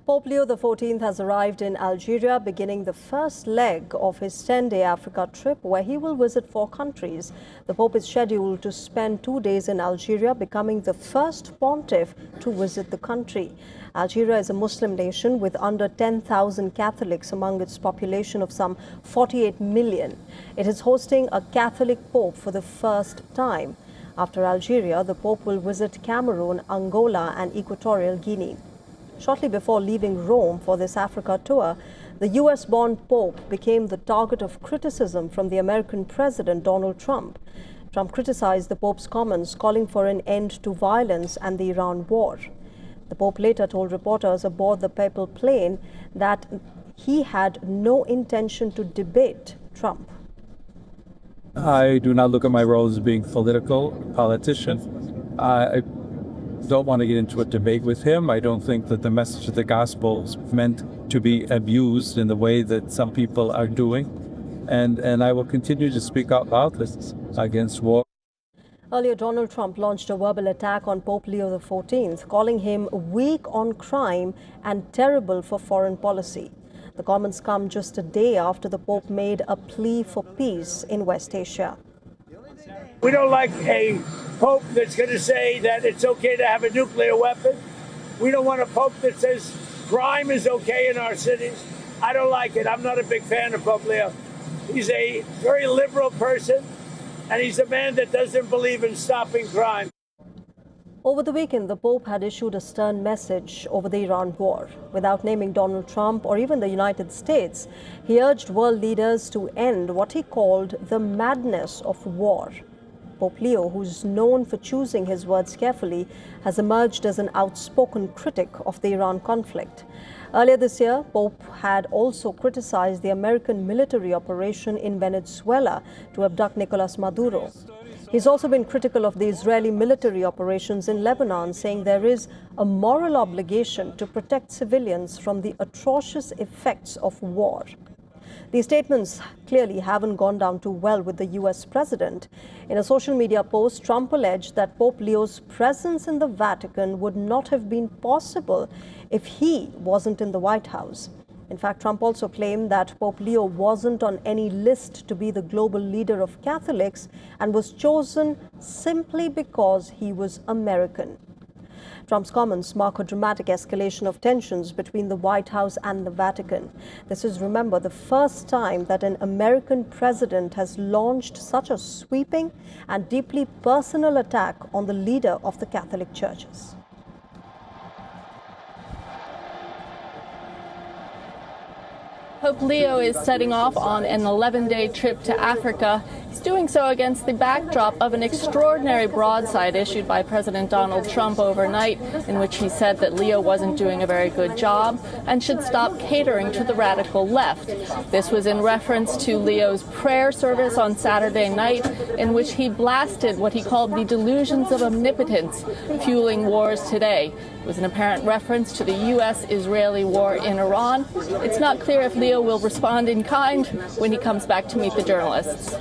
Pope Leo XIV has arrived in Algeria, beginning the first leg of his 10-day Africa trip, where he will visit 4 countries. The Pope is scheduled to spend 2 days in Algeria, becoming the first pontiff to visit the country. Algeria is a Muslim nation with under 10,000 Catholics among its population of some 48 million. It is hosting a Catholic Pope for the first time. After Algeria, the Pope will visit Cameroon, Angola and Equatorial Guinea. Shortly before leaving Rome for this Africa tour, the US-born Pope became the target of criticism from the American President Donald Trump. Trump criticized the Pope's comments calling for an end to violence and the Iran war. The Pope later told reporters aboard the papal plane that he had no intention to debate Trump. I do not look at my role as being politician. I don't want to get into a debate with him. I don't think that the message of the gospel is meant to be abused in the way that some people are doing. And I will continue to speak out loudly against war. Earlier, Donald Trump launched a verbal attack on Pope Leo XIV, calling him weak on crime and terrible for foreign policy. The comments come just a day after the Pope made a plea for peace in West Asia. We don't like a pope that's going to say that it's okay to have a nuclear weapon. We don't want a pope that says crime is okay in our cities. I don't like it. I'm not a big fan of Pope Leo. He's a very liberal person, and he's a man that doesn't believe in stopping crime. Over the weekend, the Pope had issued a stern message over the Iran war. Without naming Donald Trump or even the United States, he urged world leaders to end what he called the madness of war. Pope Leo, who's known for choosing his words carefully, has emerged as an outspoken critic of the Iran conflict. Earlier this year, Pope had also criticized the American military operation in Venezuela to abduct Nicolas Maduro. He's also been critical of the Israeli military operations in Lebanon, saying there is a moral obligation to protect civilians from the atrocious effects of war. These statements clearly haven't gone down too well with the US president. In a social media post, Trump alleged that Pope Leo's presence in the Vatican would not have been possible if he wasn't in the White House. In fact, Trump also claimed that Pope Leo wasn't on any list to be the global leader of Catholics and was chosen simply because he was American. Trump's comments mark a dramatic escalation of tensions between the White House and the Vatican. This is, remember, the first time that an American president has launched such a sweeping and deeply personal attack on the leader of the Catholic churches. Pope Leo is setting off on an 11-day trip to Africa. He's doing so against the backdrop of an extraordinary broadside issued by President Donald Trump overnight, in which he said that Leo wasn't doing a very good job and should stop catering to the radical left. This was in reference to Leo's prayer service on Saturday night, in which he blasted what he called the delusions of omnipotence fueling wars today. It was an apparent reference to the US-Israeli war in Iran. It's not clear if Leo will respond in kind when he comes back to meet the journalists.